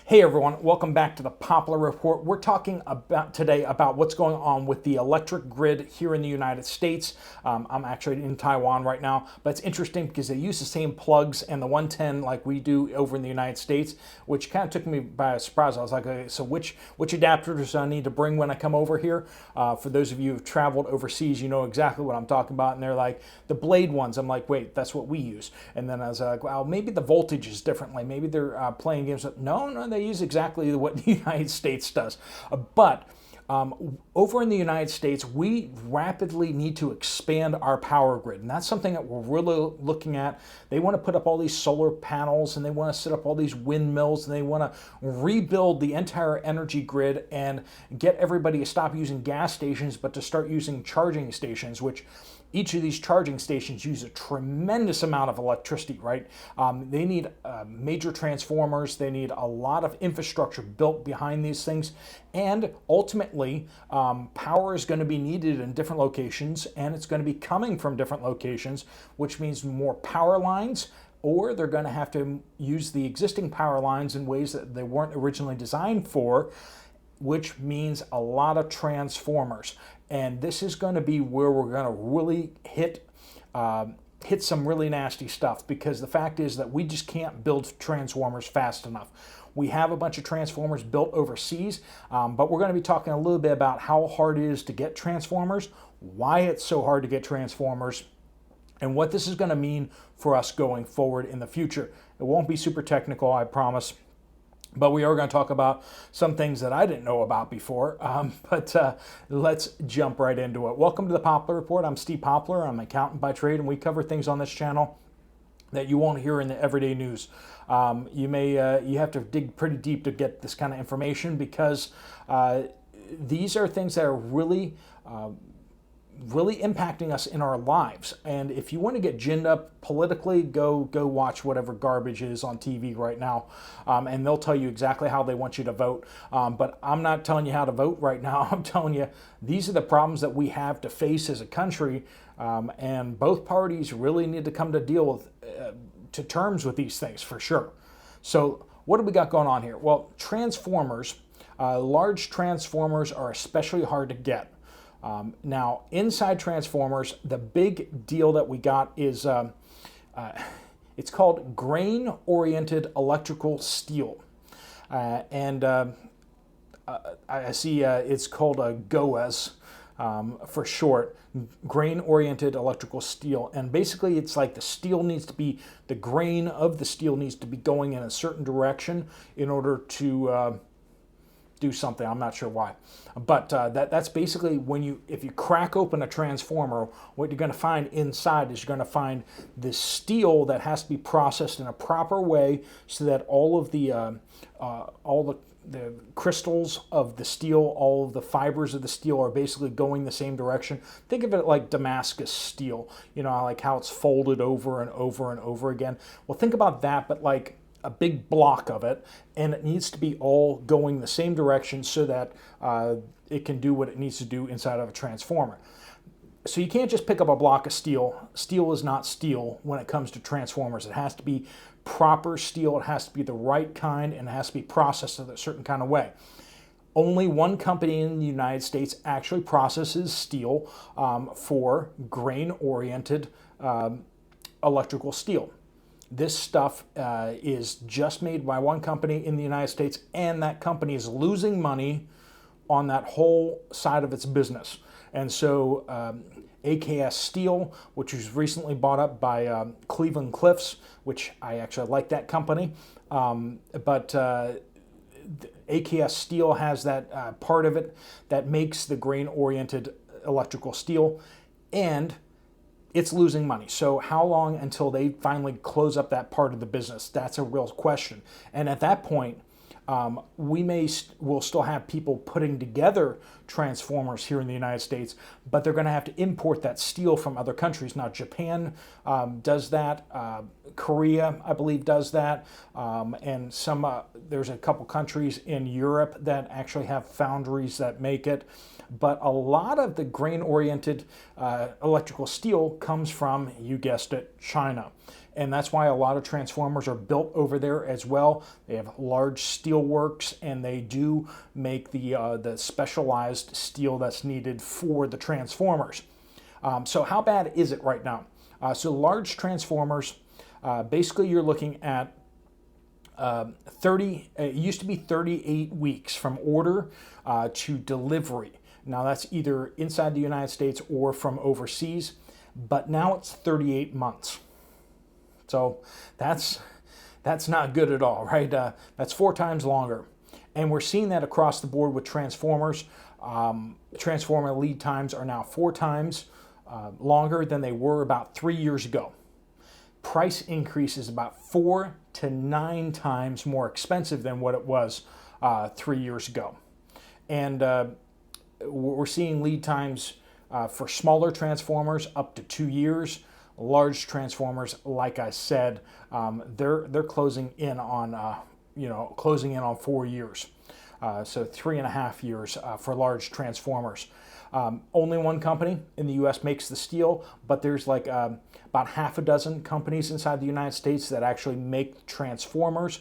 Hey everyone, welcome back to the Poplar Report. We're talking today about what's going on with the electric grid here in the United States. I'm actually in Taiwan right now, but it's interesting because they use the same plugs and the 110 like we do over in the United States, which kind of took me by surprise. I was like, okay, so which adapters do I need to bring when I come over here? For those of you who've traveled overseas, you know exactly what I'm talking about. And they're like, the blade ones. I'm like, wait, that's what we use. And then I was like, well, maybe the voltage is differently. Maybe they're playing games. No, they use exactly what the United States does. But over in the United States, we rapidly need to expand our power grid. And that's something that we're really looking at. They want to put up all these solar panels and they want to set up all these windmills and they want to rebuild the entire energy grid and get everybody to stop using gas stations, but to start using charging stations, which each of these charging stations use a tremendous amount of electricity, right? They need major transformers. They need a lot of infrastructure built behind these things. And ultimately, power is going to be needed in different locations, and it's going to be coming from different locations, which means more power lines, or they're going to have to use the existing power lines in ways that they weren't originally designed for, which means a lot of transformers. And this is going to be where we're going to really hit some really nasty stuff, because the fact is that we just can't build transformers fast enough. We have a bunch of transformers built overseas, but we're going to be talking a little bit about how hard it is to get transformers, why it's so hard to get transformers, and what this is going to mean for us going forward in the future. It won't be super technical, I promise. But we are going to talk about some things that I didn't know about before. But let's jump right into it. Welcome to the Poplar Report. I'm Steve Poplar. I'm an accountant by trade, and we cover things on this channel that you won't hear in the everyday news. You have to dig pretty deep to get this kind of information, because these are things that are really impacting us in our lives. And if you want to get ginned up politically, go watch whatever garbage is on TV right now, and they'll tell you exactly how they want you to vote. But I'm not telling you how to vote right now. I'm telling you these are the problems that we have to face as a country, and both parties really need to come to terms with these things for sure. So what do we got going on here? Well, transformers, large transformers are especially hard to get. Now, inside transformers, the big deal that we got is it's called grain-oriented electrical steel. And I see it's called a GOES for short, grain-oriented electrical steel. And basically, it's like the grain of the steel needs to be going in a certain direction in order to do something. I'm not sure why, but that's basically if you crack open a transformer, what you're going to find inside is you're going to find this steel that has to be processed in a proper way so that all the crystals of the steel, all of the fibers of the steel are basically going the same direction. Think of it like Damascus steel, like how it's folded over and over and over again. Well, think about that, but like a big block of it, and it needs to be all going the same direction so that it can do what it needs to do inside of a transformer. So you can't just pick up a block of steel. Steel is not steel when it comes to transformers. It has to be proper steel, it has to be the right kind, and it has to be processed in a certain kind of way. Only one company in the United States actually processes steel for grain-oriented electrical steel. This stuff is just made by one company in the United States, and that company is losing money on that whole side of its business. And so AKS Steel, which was recently bought up by Cleveland Cliffs, which I actually like that company, but AKS Steel has that part of it that makes the grain-oriented electrical steel, and it's losing money. So how long until they finally close up that part of the business? That's a real question. And at that point, we'll still have people putting together transformers here in the United States, but they're going to have to import that steel from other countries. Now, Japan does that. Korea, I believe, does that. And some there's a couple countries in Europe that actually have foundries that make it. But a lot of the grain-oriented electrical steel comes from, you guessed it, China. And that's why a lot of transformers are built over there as well. They have large steel works, and they do make the specialized steel that's needed for the transformers. So how bad is it right now? So large transformers, basically you're looking at it used to be 38 weeks from order to delivery. Now that's either inside the United States or from overseas, but now it's 38 months. So that's not good at all, right? That's 4 times longer. And we're seeing that across the board with transformers. Transformer lead times are now 4 times longer than they were about 3 years ago. Price increase is about 4 to 9 times more expensive than what it was 3 years ago. And we're seeing lead times for smaller transformers up to 2 years. Large transformers, like I said, they're closing in on 4 years. So 3.5 years for large transformers. Only one company in the U.S. makes the steel, but there's like about half a dozen companies inside the United States that actually make transformers.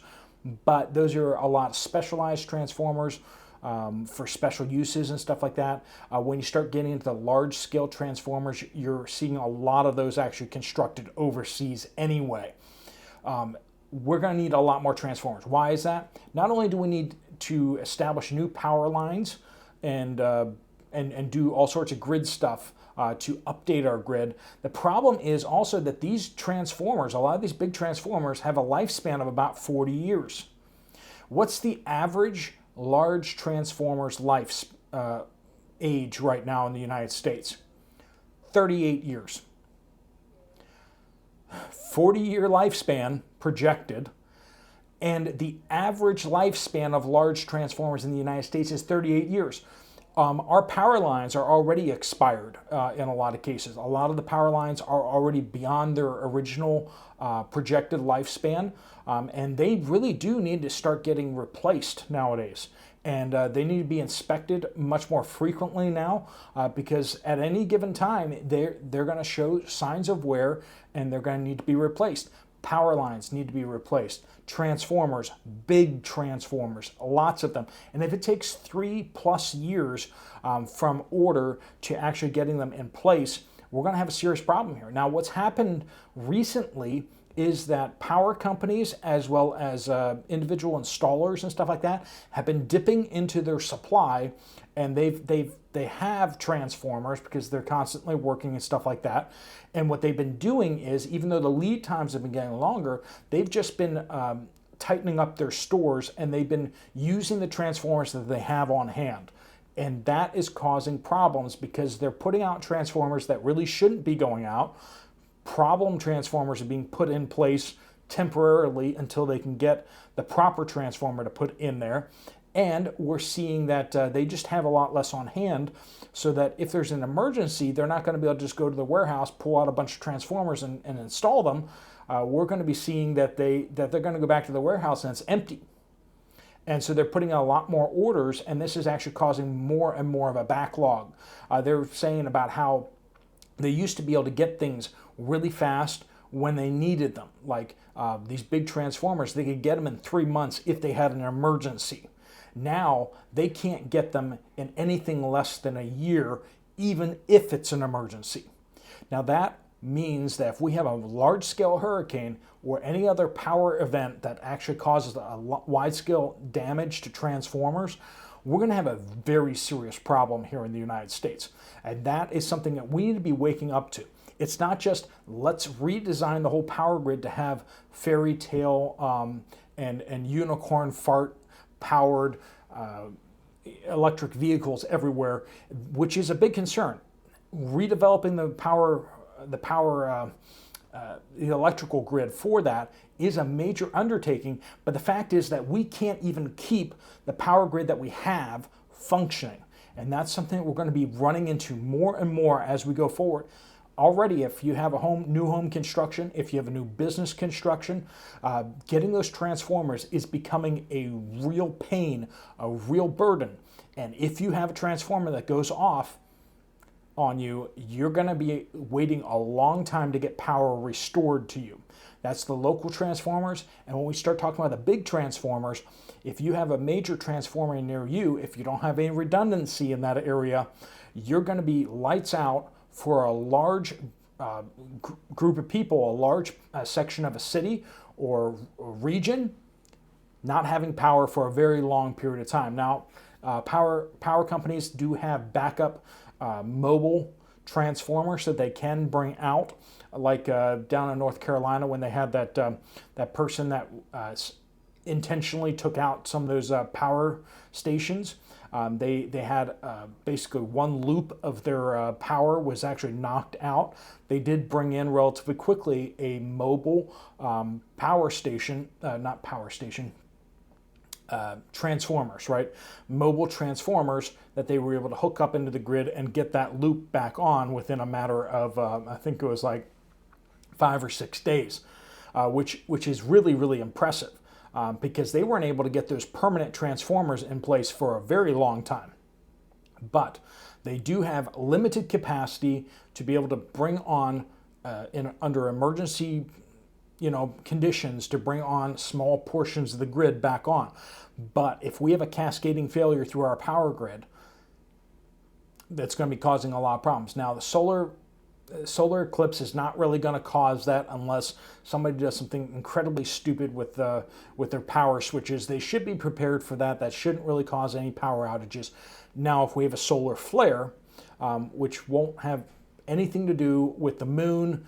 But those are a lot of specialized transformers for special uses and stuff like that. When you start getting into the large-scale transformers, you're seeing a lot of those actually constructed overseas anyway. We're going to need a lot more transformers. Why is that? Not only do we need to establish new power lines and do all sorts of grid stuff to update our grid. The problem is also that these transformers, a lot of these big transformers, have a lifespan of about 40 years. What's the average large transformer's life age right now in the United States? 38 years. 40-year lifespan projected, and the average lifespan of large transformers in the United States is 38 years. Our power lines are already expired in a lot of cases. A lot of the power lines are already beyond their original projected lifespan, and they really do need to start getting replaced nowadays. And they need to be inspected much more frequently now because at any given time, they're going to show signs of wear and they're going to need to be replaced. Power lines need to be replaced. Transformers, big transformers, lots of them. And if it takes 3+ years from order to actually getting them in place, we're going to have a serious problem here. Now, what's happened recently is that power companies as well as individual installers and stuff like that have been dipping into their supply, and they have transformers because they're constantly working and stuff like that. And what they've been doing is, even though the lead times have been getting longer, they've just been tightening up their stores, and they've been using the transformers that they have on hand. And that is causing problems because they're putting out transformers that really shouldn't be going out. Problem transformers are being put in place temporarily until they can get the proper transformer to put in there. And we're seeing that they just have a lot less on hand, so that if there's an emergency, they're not going to be able to just go to the warehouse, pull out a bunch of transformers and install them. We're going to be seeing that they're going to go back to the warehouse and it's empty. And so they're putting out a lot more orders, and this is actually causing more and more of a backlog. They're saying about how they used to be able to get things really fast when they needed them. Like these big transformers, they could get them in 3 months if they had an emergency. Now they can't get them in anything less than a year, even if it's an emergency. Now that means that if we have a large-scale hurricane or any other power event that actually causes a wide-scale damage to transformers, we're going to have a very serious problem here in the United States. And that is something that we need to be waking up to. It's not just let's redesign the whole power grid to have fairy tale and unicorn fart powered electric vehicles everywhere, which is a big concern. Redeveloping the electrical grid for that is a major undertaking, but the fact is that we can't even keep the power grid that we have functioning. And that's something that we're going to be running into more and more as we go forward. already, if you have a new home construction, if you have a new business construction, getting those transformers is becoming a real pain, a real burden. And if you have a transformer that goes off on you, you're going to be waiting a long time to get power restored to you. That's the local transformers. And when we start talking about the big transformers, if you have a major transformer near you, if you don't have any redundancy in that area, you're going to be lights out for a large group of people, a large section of a city or region, not having power for a very long period of time. Now, power companies do have backup mobile transformers that they can bring out, like down in North Carolina when they had that person that intentionally took out some of those power stations. They had basically one loop of their power was actually knocked out. They did bring in relatively quickly a mobile power station, not power station, transformers, right? Mobile transformers that they were able to hook up into the grid and get that loop back on within a matter of, I think it was like 5 or 6 days, which is really, really impressive. Because they weren't able to get those permanent transformers in place for a very long time. But they do have limited capacity to be able to bring on, under emergency conditions, to bring on small portions of the grid back on. But if we have a cascading failure through our power grid, that's going to be causing a lot of problems. Now, the solar eclipse is not really going to cause that unless somebody does something incredibly stupid with their power switches. They should be prepared for that. That shouldn't really cause any power outages. Now, if we have a solar flare, which won't have anything to do with the moon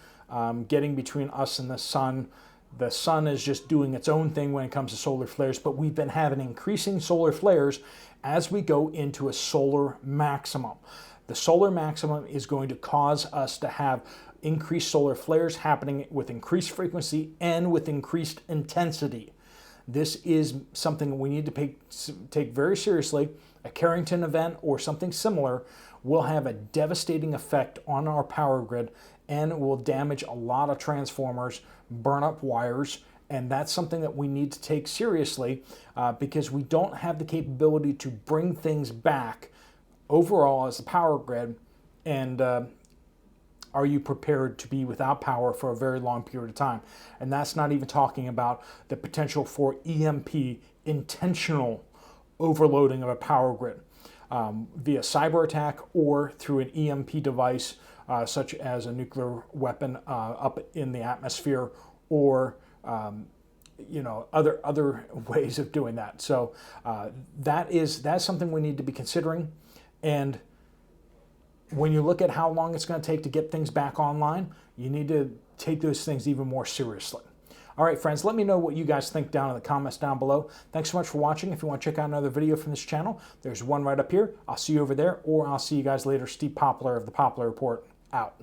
getting between us and the sun is just doing its own thing when it comes to solar flares, but we've been having increasing solar flares as we go into a solar maximum. The solar maximum is going to cause us to have increased solar flares happening with increased frequency and with increased intensity. This is something we need to take very seriously. A Carrington event or something similar will have a devastating effect on our power grid and will damage a lot of transformers, burn up wires, and that's something that we need to take seriously because we don't have the capability to bring things back overall as a power grid. And are you prepared to be without power for a very long period of time? And that's not even talking about the potential for EMP, intentional overloading of a power grid via cyber attack or through an EMP device such as a nuclear weapon up in the atmosphere, or other ways of doing that. So that's something we need to be considering. And when you look at how long it's going to take to get things back online, you need to take those things even more seriously. All right, friends, let me know what you guys think down in the comments down below. Thanks so much for watching. If you want to check out another video from this channel, there's one right up here. I'll see you over there, or I'll see you guys later. Steve Poplar of the Poplar Report, out.